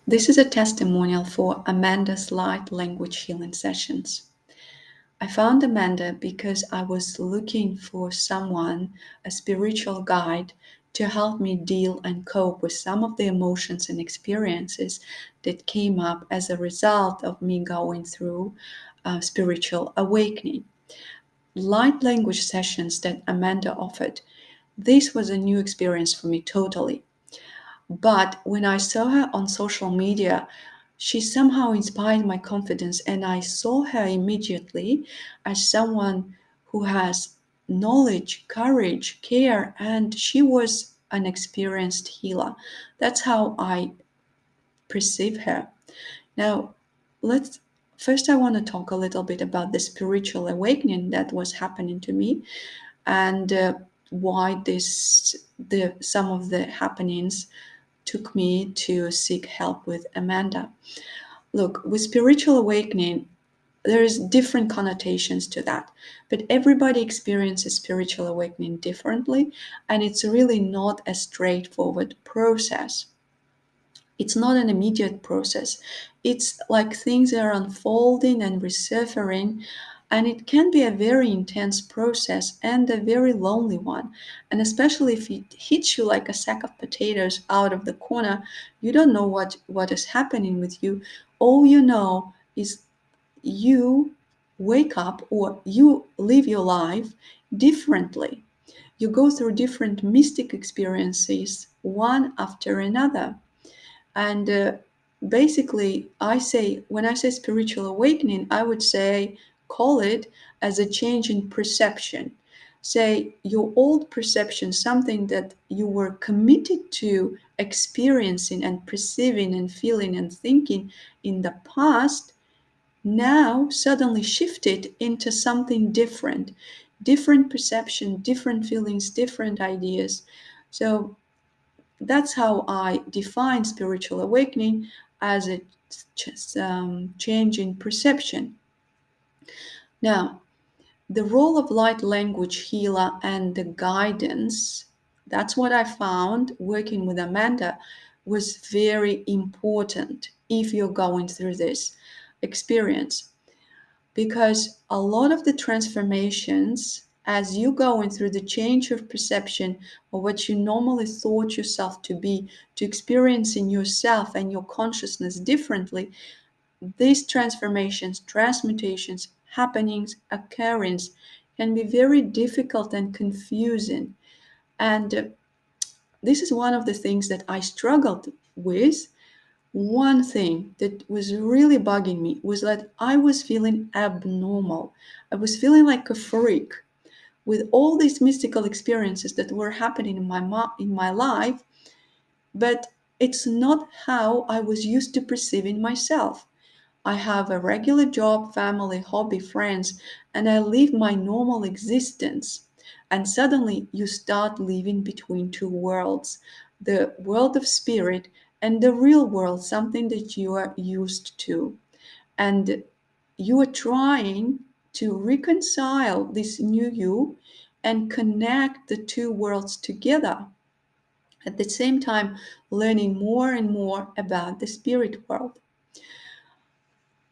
This is a testimonial for Amanda's light language healing sessions. I found Amanda because I was looking for someone, a spiritual guide, to help me deal and cope with some of the emotions and experiences that came up as a result of me going through spiritual awakening. Light language sessions that Amanda offered. This was a new experience for me totally. But when I saw her on social media, she somehow inspired my confidence, and I saw her immediately as someone who has knowledge, courage, care, and she was an experienced healer. That's how I perceive her. Now, let's first I want to talk a little bit about the spiritual awakening that was happening to me, and why this the some of the happenings took me to seek help with Amanda. Look, with spiritual awakening, there's different connotations to that, but everybody experiences spiritual awakening differently, and it's really not a straightforward process. It's not an immediate process. It's like things are unfolding and resurfacing, and it can be a very intense process and a very lonely one. And especially if it hits you like a sack of potatoes out of the corner, you don't know what is happening with you. All you know is you wake up or you live your life differently. You go through different mystic experiences one after another. And basically, when I say spiritual awakening, I would say, call it as a change in perception. Say your old perception, something that you were committed to experiencing and perceiving and feeling and thinking in the past, now suddenly shifted into something different. Different perception, different feelings, different ideas. So that's how I define spiritual awakening, as a change in perception. Now, the role of light language healer and the guidance, that's what I found working with Amanda, was very important if you're going through this experience, because a lot of the transformations, as you going through the change of perception or what you normally thought yourself to be, to experiencing yourself and your consciousness differently, these transformations, transmutations, happenings, occurrence can be very difficult and confusing. And this is one of the things that I struggled with. One thing that was really bugging me was that I was feeling abnormal. I was feeling like a freak with all these mystical experiences that were happening in my life, but it's not how I was used to perceiving myself. I have a regular job, family, hobby, friends, and I live my normal existence. And suddenly you start living between two worlds, the world of spirit and the real world, something that you are used to. And you are trying to reconcile this new you and connect the two worlds together. At the same time, learning more and more about the spirit world.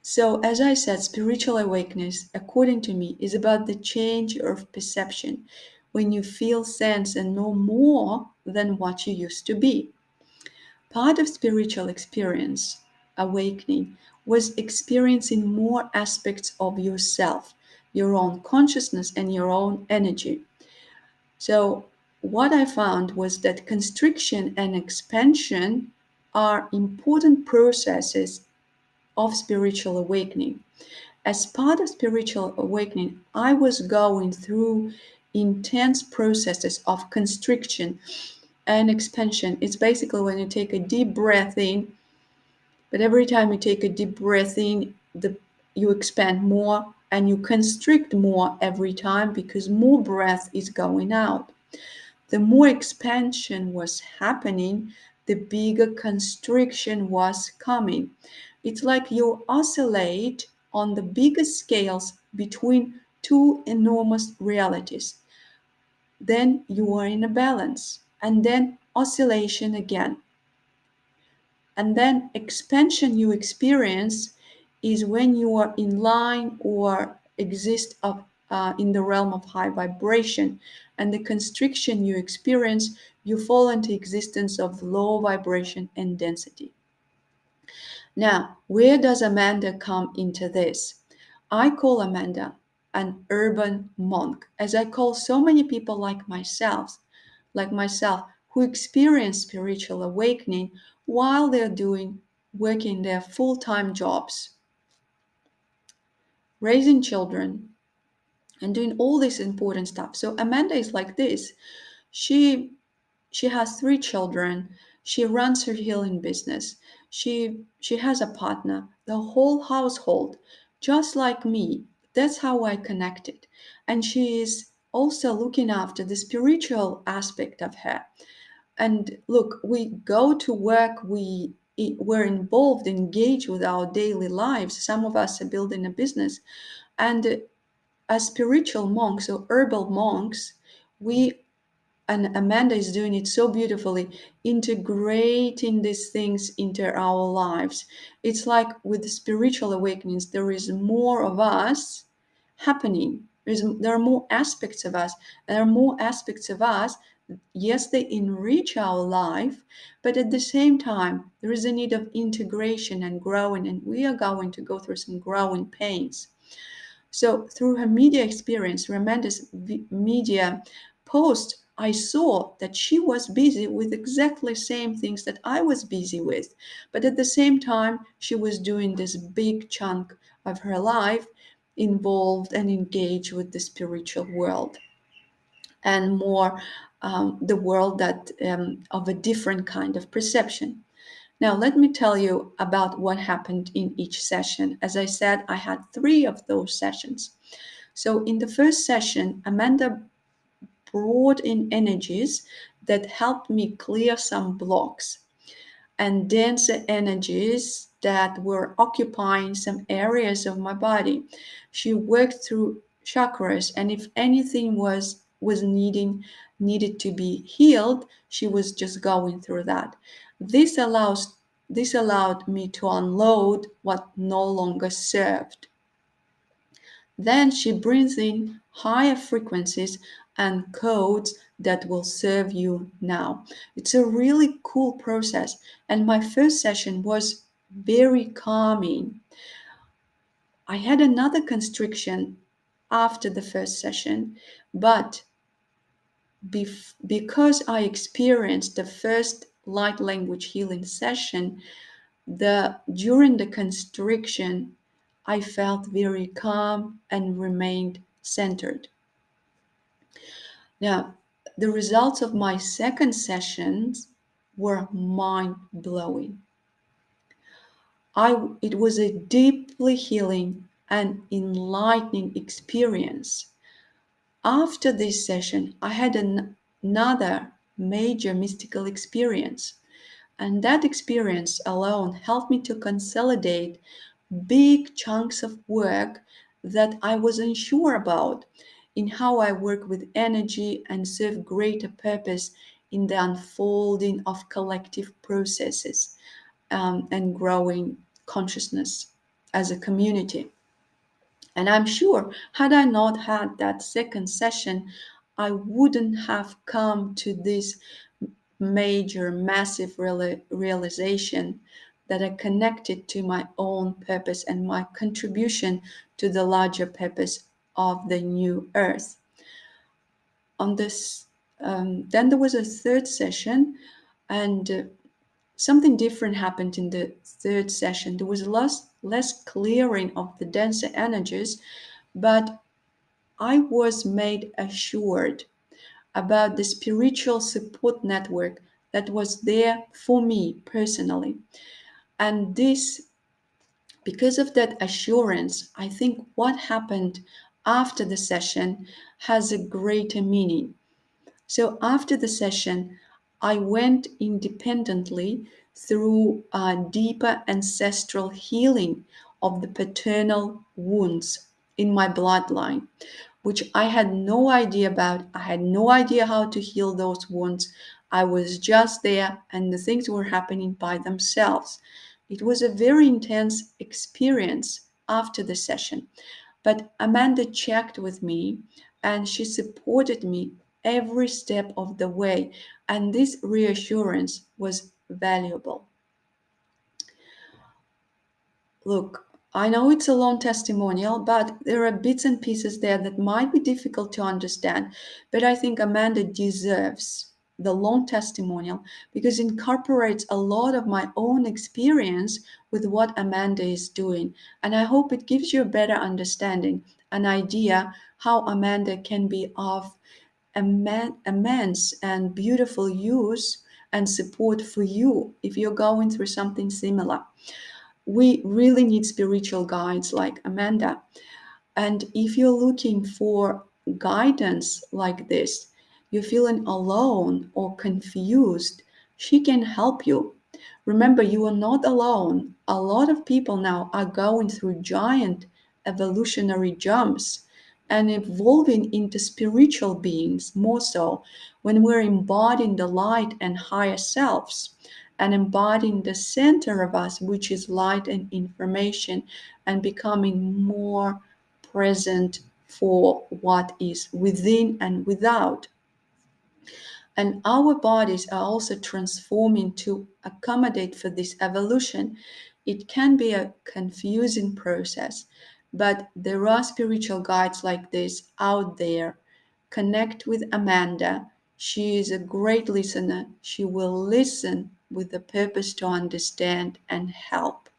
So, as I said, spiritual awakeness, according to me, is about the change of perception when you feel, sense, and know more than what you used to be. Part of spiritual experience, awakening, was experiencing more aspects of yourself, your own consciousness, and your own energy. So, what I found was that constriction and expansion are important processes of spiritual awakening. As part of spiritual awakening, I was going through intense processes of constriction and expansion. It's basically when you take a deep breath in, but every time you take a deep breath in, you expand more and you constrict more every time because more breath is going out. The more expansion was happening, the bigger constriction was coming. It's like you oscillate on the biggest scales between two enormous realities. Then you are in a balance, and then oscillation again. And then expansion you experience is when you are in line or exist in the realm of high vibration. And the constriction you experience, you fall into existence of low vibration and density. Now, where does Amanda come into this? I call Amanda an urban monk, as I call so many people like myself, who experience spiritual awakening while they're working their full-time jobs, raising children, and doing all this important stuff. So Amanda is like this. She she has 3 children. She runs her healing business. She has a partner, the whole household, just like me. That's how I connected. And she is also looking after the spiritual aspect of her. And look, we go to work, we're involved, engaged with our daily lives. Some of us are building a business. And as spiritual monks or herbal monks, we and Amanda is doing it so beautifully, integrating these things into our lives. It's like with the spiritual awakenings, there is more of us happening. There are more aspects of us, and there are more aspects of us. Yes, they enrich our life, but at the same time, there is a need of integration and growing, and we are going to go through some growing pains. So through her media experience, Ramanda's media post, I saw that she was busy with exactly the same things that I was busy with. But at the same time, she was doing this big chunk of her life involved and engaged with the spiritual world and more the world that of a different kind of perception. Now, let me tell you about what happened in each session. As I said, I had 3 of those sessions. So, in the first session, Amanda brought in energies that helped me clear some blocks and denser energies that were occupying some areas of my body. She worked through chakras, and if anything was needed to be healed, she was just going through that. This allows this allowed me to unload what no longer served. Then she brings in higher frequencies and codes that will serve you now. It's a really cool process. And my first session was very calming. I had another constriction after the first session, but because I experienced the first light language healing session, during the constriction, I felt very calm and remained centered. Now, the results of my second sessions were mind blowing. It was a deeply healing and enlightening experience. After this session, I had another major mystical experience. And that experience alone helped me to consolidate big chunks of work that I wasn't sure about in how I work with energy and serve greater purpose in the unfolding of collective processes and growing consciousness as a community. And I'm sure, had I not had that second session, I wouldn't have come to this major, massive realization that are connected to my own purpose and my contribution to the larger purpose of the new earth. On this, then there was a third session, and something different happened in the third session. There was less clearing of the denser energies, but I was made assured about the spiritual support network that was there for me personally. And this, because of that assurance, I think what happened after the session has a greater meaning. So after the session, I went independently through a deeper ancestral healing of the paternal wounds in my bloodline, which I had no idea about. I had no idea how to heal those wounds. I was just there and the things were happening by themselves. It was a very intense experience after the session. But Amanda checked with me and she supported me every step of the way. And this reassurance was valuable. Look, I know it's a long testimonial, but there are bits and pieces there that might be difficult to understand. But I think Amanda deserves the long testimonial because it incorporates a lot of my own experience with what Amanda is doing. And I hope it gives you a better understanding, an idea how Amanda can be of immense and beautiful use and support for you if you're going through something similar. We really need spiritual guides like Amanda. And if you're looking for guidance like this, you're feeling alone or confused, she can help you. Remember, you are not alone. A lot of people now are going through giant evolutionary jumps and evolving into spiritual beings more so when we're embodying the light and higher selves and embodying the center of us, which is light and information, and becoming more present for what is within and without. And our bodies are also transforming to accommodate for this evolution. It can be a confusing process, but there are spiritual guides like this out there. Connect with Amanda. She is a great listener. She will listen with the purpose to understand and help.